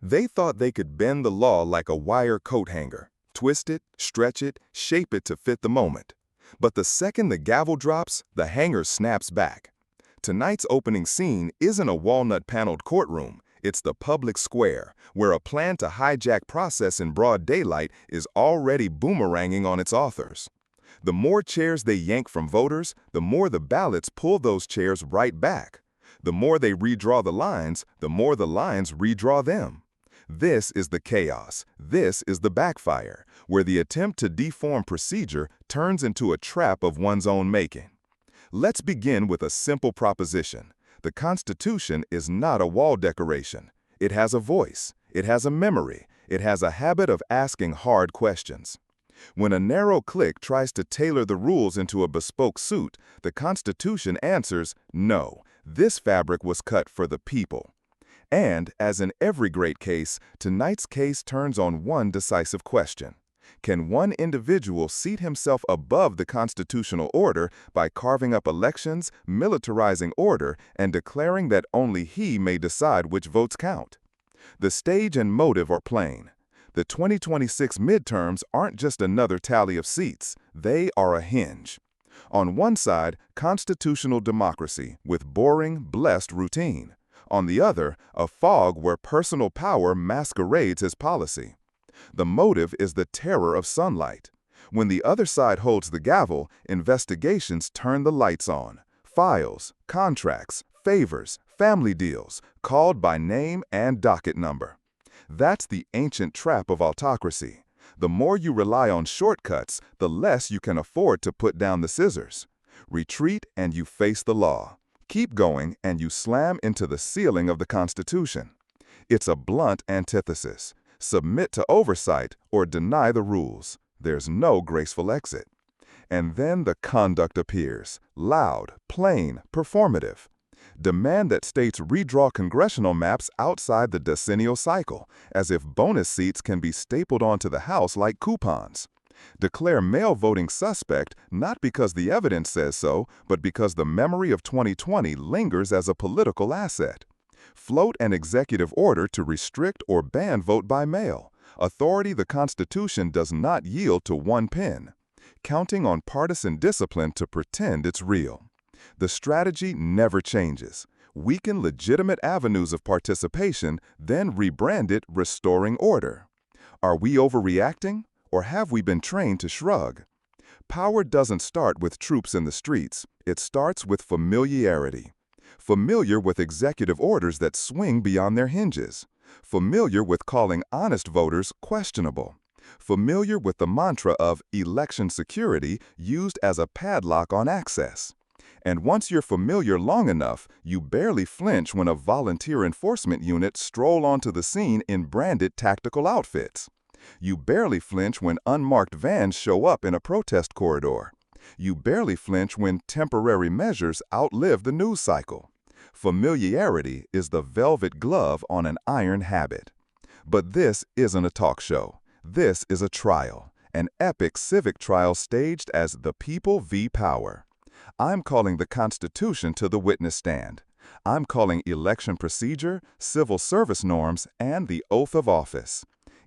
They thought they could bend the law like a wire coat hanger, twist it, stretch it, shape it to fit the moment. But the second the gavel drops, the hanger snaps back. Tonight's opening scene isn't a walnut-paneled courtroom. It's the public square, where a plan to hijack process in broad daylight is already boomeranging on its authors. The more chairs they yank from voters, the more the ballots pull those chairs right back. The more they redraw the lines, the more the lines redraw them. This is the chaos. This is the backfire, where the attempt to deform procedure turns into a trap of one's own making. Let's begin with a simple proposition. The Constitution is not a wall decoration. It has a voice. It has a memory. It has a habit of asking hard questions. When a narrow clique tries to tailor the rules into a bespoke suit, the Constitution answers, no, this fabric was cut for the people. And, as in every great case, tonight's case turns on one decisive question. Can one individual seat himself above the constitutional order by carving up elections, militarizing order, and declaring that only he may decide which votes count? The stage and motive are plain. The 2026 midterms aren't just another tally of seats. They are a hinge. On one side, constitutional democracy with boring, blessed routine. On the other, a fog where personal power masquerades as policy. The motive is the terror of sunlight. When the other side holds the gavel, investigations turn the lights on. Files, contracts, favors, family deals, called by name and docket number. That's the ancient trap of autocracy. The more you rely on shortcuts, the less you can afford to put down the scissors. Retreat and you face the law. Keep going and you slam into the ceiling of the Constitution. It's a blunt antithesis. Submit to oversight or deny the rules. There's no graceful exit. And then the conduct appears, loud, plain, performative. Demand that states redraw congressional maps outside the decennial cycle, as if bonus seats can be stapled onto the House like coupons. Declare mail voting suspect not because the evidence says so, but because the memory of 2020 lingers as a political asset. Float an executive order to restrict or ban vote by mail, authority the Constitution does not yield to one pen. Counting on partisan discipline to pretend it's real. The strategy never changes. Weaken legitimate avenues of participation, then rebrand it restoring order. Are we overreacting? Or have we been trained to shrug? Power doesn't start with troops in the streets. It starts with familiarity. Familiar with executive orders that swing beyond their hinges. Familiar with calling honest voters questionable. Familiar with the mantra of election security used as a padlock on access. And once you're familiar long enough, you barely flinch when a volunteer enforcement unit stroll onto the scene in branded tactical outfits. You barely flinch when unmarked vans show up in a protest corridor. You barely flinch when temporary measures outlive the news cycle. Familiarity is the velvet glove on an iron habit. But this isn't a talk show. This is a trial, an epic civic trial staged as the people v. power. I'm calling the Constitution to the witness stand. I'm calling election procedure, civil service norms, and the oath of office.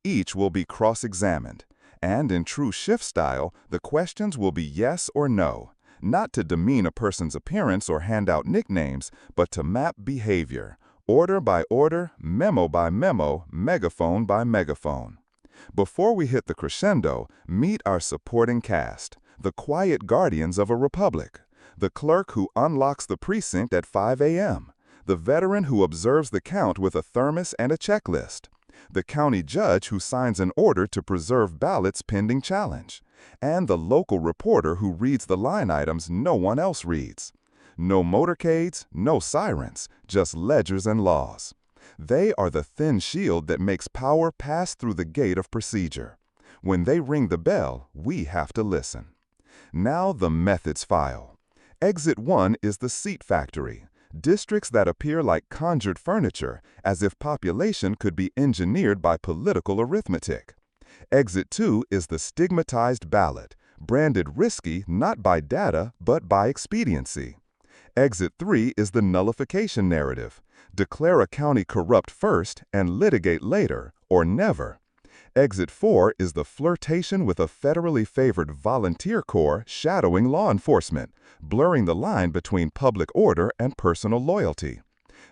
Each will be cross-examined, and in true Schiff style, the questions will be yes or no, not to demean a person's appearance or hand out nicknames, but to map behavior, order by order, memo by memo, megaphone by megaphone. Before we hit the crescendo, meet our supporting cast, the quiet guardians of a republic, the clerk who unlocks the precinct at 5 a.m., the veteran who observes the count with a thermos and a checklist, the county judge who signs an order to preserve ballots pending challenge, and the local reporter who reads the line items no one else reads. No motorcades, no sirens, just ledgers and laws. They are the thin shield that makes power pass through the gate of procedure. When they ring the bell, we have to listen. Now the methods file. Exit 1 is the seat factory. Districts that appear like conjured furniture, as if population could be engineered by political arithmetic. Exit 2 is the stigmatized ballot, branded risky not by data but by expediency. Exit 3 is the nullification narrative, Declare a county corrupt first and litigate later, or never. Exit 4 is the flirtation with a federally favored volunteer corps shadowing law enforcement, blurring the line between public order and personal loyalty.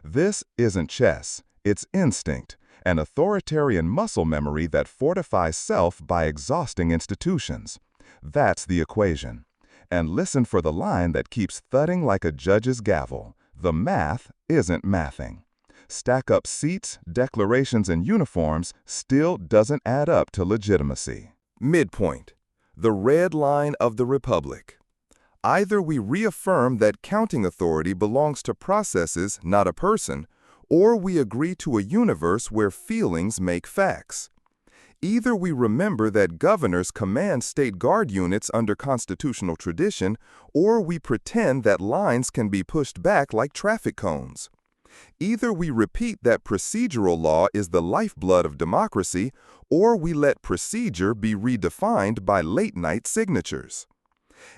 This isn't chess, it's instinct, an authoritarian muscle memory that fortifies self by exhausting institutions. That's the equation. And listen for the line that keeps thudding like a judge's gavel. The math isn't mathing. Stack up seats, declarations, and uniforms still doesn't add up to legitimacy. Midpoint. The red line of the Republic. Either we reaffirm that counting authority belongs to processes, not a person, or we agree to a universe where feelings make facts. Either we remember that governors command state guard units under constitutional tradition, or we pretend that lines can be pushed back like traffic cones. Either we repeat that procedural law is the lifeblood of democracy, or we let procedure be redefined by late-night signatures.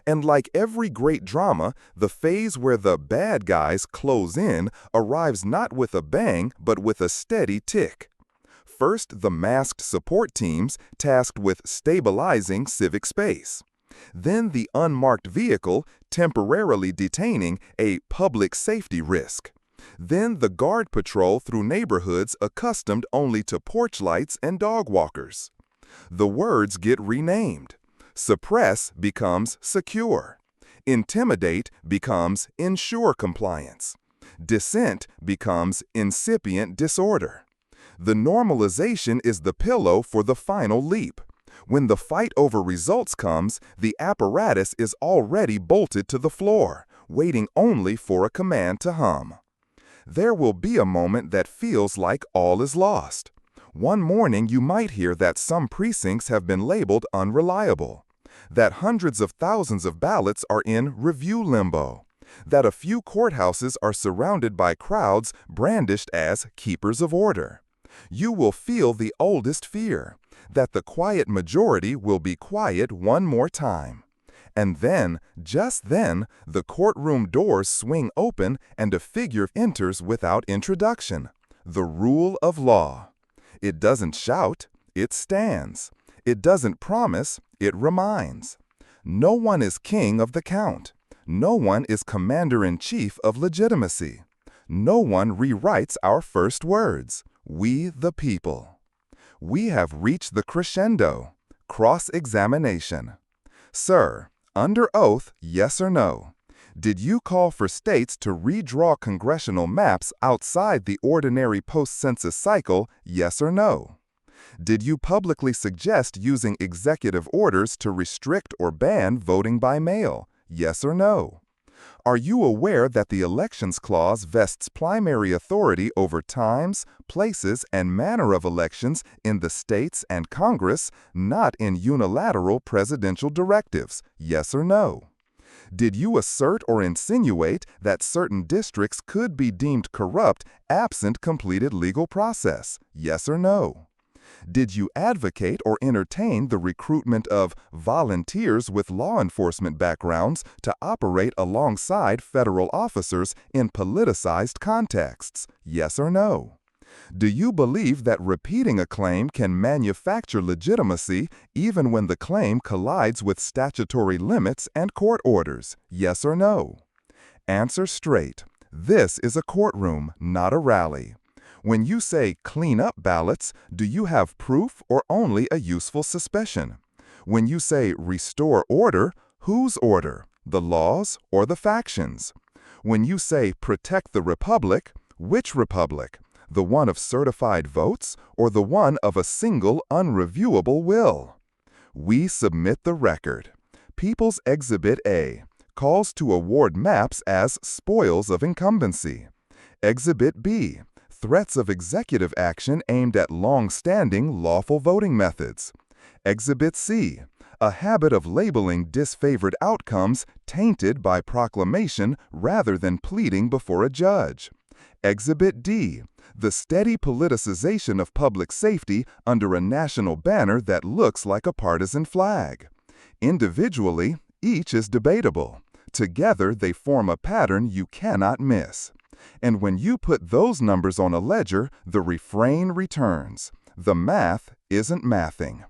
And like every great drama, the phase where the bad guys close in arrives not with a bang, but with a steady tick. First, the masked support teams tasked with stabilizing civic space. Then the unmarked vehicle temporarily detaining a public safety risk. Then the guard patrol through neighborhoods accustomed only to porch lights and dog walkers. The words get renamed. Suppress becomes secure. Intimidate becomes ensure compliance. Dissent becomes incipient disorder. The normalization is the pillow for the final leap. When the fight over results comes, the apparatus is already bolted to the floor, waiting only for a command to hum. There will be a moment that feels like all is lost. One morning you might hear that some precincts have been labeled unreliable, that hundreds of thousands of ballots are in review limbo, that a few courthouses are surrounded by crowds brandished as keepers of order. You will feel the oldest fear, that the quiet majority will be quiet one more time. And then, just then, the courtroom doors swing open and a figure enters without introduction. The rule of law. It doesn't shout, it stands. It doesn't promise, it reminds. No one is king of the count. No one is commander-in-chief of legitimacy. No one rewrites our first words. We the people. We have reached the crescendo. Cross-examination. Sir, under oath, yes or no? Did you call for states to redraw congressional maps outside the ordinary post-census cycle, yes or no? Did you publicly suggest using executive orders to restrict or ban voting by mail, yes or no? Are you aware that the Elections Clause vests primary authority over times, places, and manner of elections in the states and Congress, not in unilateral presidential directives, yes or no? Did you assert or insinuate that certain districts could be deemed corrupt absent completed legal process, yes or no? Did you advocate or entertain the recruitment of volunteers with law enforcement backgrounds to operate alongside federal officers in politicized contexts, yes or no? Do you believe that repeating a claim can manufacture legitimacy even when the claim collides with statutory limits and court orders, yes or no? Answer straight. This is a courtroom, not a rally. When you say clean up ballots, do you have proof or only a useful suspicion? When you say restore order, whose order? The laws or the factions? When you say protect the republic, which republic? The one of certified votes or the one of a single unreviewable will? We submit the record. People's Exhibit A calls to award maps as spoils of incumbency. Exhibit B, threats of executive action aimed at long-standing lawful voting methods. Exhibit C, a habit of labeling disfavored outcomes tainted by proclamation rather than pleading before a judge. Exhibit D, the steady politicization of public safety under a national banner that looks like a partisan flag. Individually, each is debatable. Together, they form a pattern you cannot miss. And when you put those numbers on a ledger, the refrain returns. The math isn't mathing.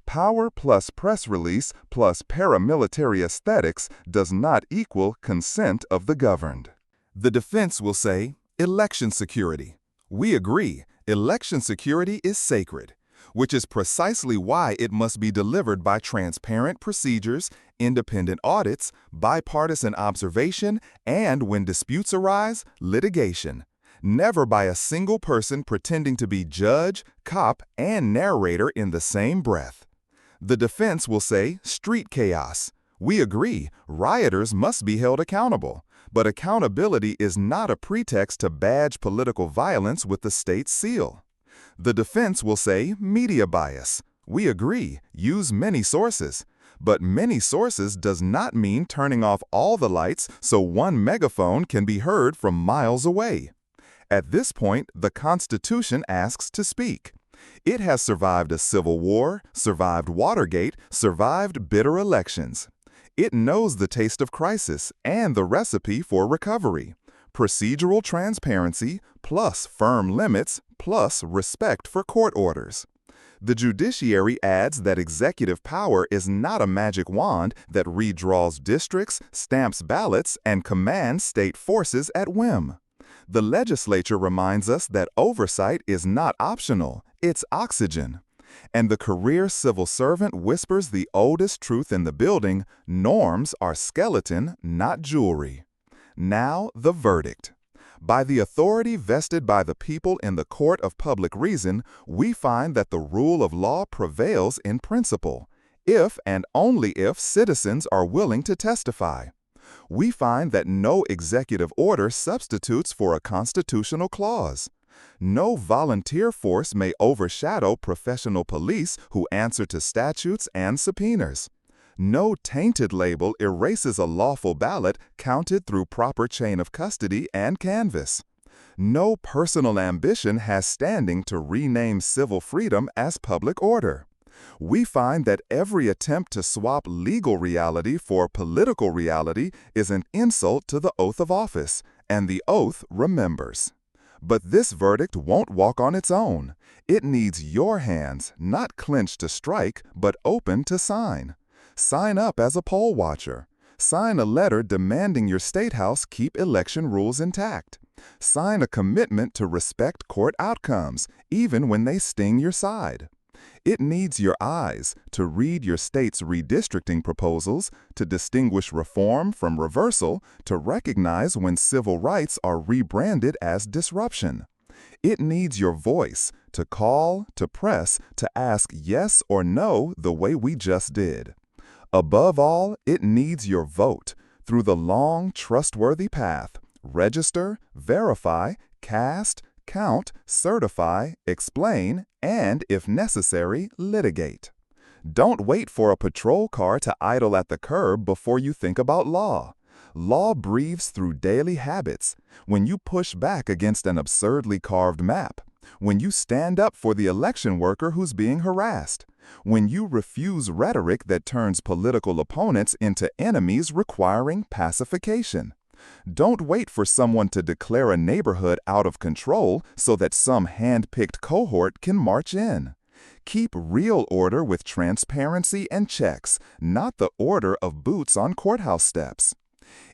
Power plus press release plus paramilitary aesthetics does not equal consent of the governed. The defense will say, election security. We agree, election security is sacred, which is precisely why it must be delivered by transparent procedures, independent audits, bipartisan observation, and when disputes arise, litigation. Never by a single person pretending to be judge, cop, and narrator in the same breath. The defense will say, street chaos. We agree, rioters must be held accountable. But accountability is not a pretext to badge political violence with the state's seal. The defense will say media bias. We agree, use many sources. But many sources does not mean turning off all the lights so one megaphone can be heard from miles away. At this point, the Constitution asks to speak. It has survived a civil war, survived Watergate, survived bitter elections. It knows the taste of crisis and the recipe for recovery. Procedural transparency plus firm limits plus respect for court orders. The judiciary adds that executive power is not a magic wand that redraws districts, stamps ballots, and commands state forces at whim. The legislature reminds us that oversight is not optional, it's oxygen. And the career civil servant whispers the oldest truth in the building: norms are skeleton, not jewelry. Now, the verdict. By the authority vested by the people in the court of public reason, we find that the rule of law prevails in principle, if and only if citizens are willing to testify. We find that no executive order substitutes for a constitutional clause. No volunteer force may overshadow professional police who answer to statutes and subpoenas. No tainted label erases a lawful ballot counted through proper chain of custody and canvass. No personal ambition has standing to rename civil freedom as public order. We find that every attempt to swap legal reality for political reality is an insult to the oath of office, and the oath remembers. But this verdict won't walk on its own. It needs your hands, not clenched to strike, but open to sign. Sign up as a poll watcher. Sign a letter demanding your statehouse keep election rules intact. Sign a commitment to respect court outcomes, even when they sting your side. It needs your eyes to read your state's redistricting proposals, to distinguish reform from reversal, to recognize when civil rights are rebranded as disruption. It needs your voice to call, to press, to ask yes or no the way we just did. Above all, it needs your vote through the long, trustworthy path. Register, verify, cast, count, certify, explain, and, if necessary, litigate. Don't wait for a patrol car to idle at the curb before you think about law. Law breathes through daily habits. When you push back against an absurdly carved map. When you stand up for the election worker who's being harassed. When you refuse rhetoric that turns political opponents into enemies requiring pacification. Don't wait for someone to declare a neighborhood out of control so that some hand-picked cohort can march in. Keep real order with transparency and checks, not the order of boots on courthouse steps.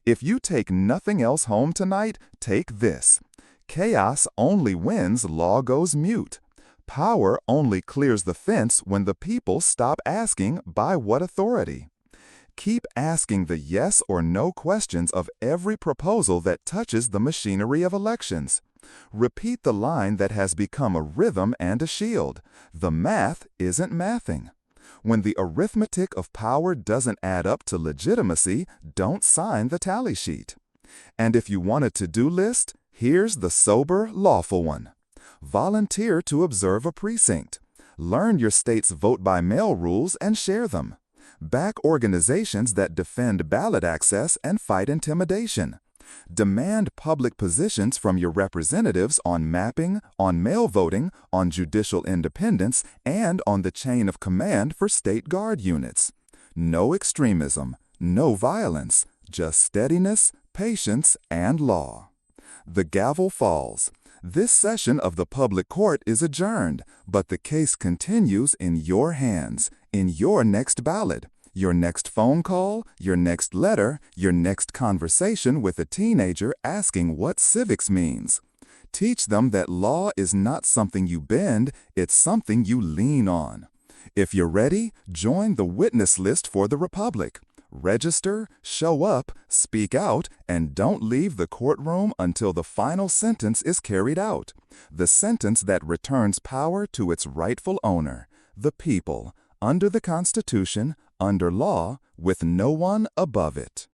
If you take nothing else home tonight, take this. Chaos only wins law goes mute. Power only clears the fence when the people stop asking by what authority. Keep asking the yes or no questions of every proposal that touches the machinery of elections. Repeat the line that has become a rhythm and a shield. The math isn't mathing. When the arithmetic of power doesn't add up to legitimacy, don't sign the tally sheet. And if you want a to-do list, here's the sober, lawful one. Volunteer to observe a precinct. Learn your state's vote-by-mail rules and share them. Back organizations that defend ballot access and fight intimidation. Demand public positions from your representatives on mapping, on mail voting, on judicial independence, and on the chain of command for state guard units. No extremism, no violence, just steadiness, patience, and law. The gavel falls. This session of the public court is adjourned, but the case continues in your hands, in your next ballot, your next phone call, your next letter, your next conversation with a teenager asking what civics means. Teach them that law is not something you bend, it's something you lean on. If you're ready, join the witness list for the Republic. Register, show up, speak out, and don't leave the courtroom until the final sentence is carried out. The sentence that returns power to its rightful owner, the people, under the Constitution, under law, with no one above it.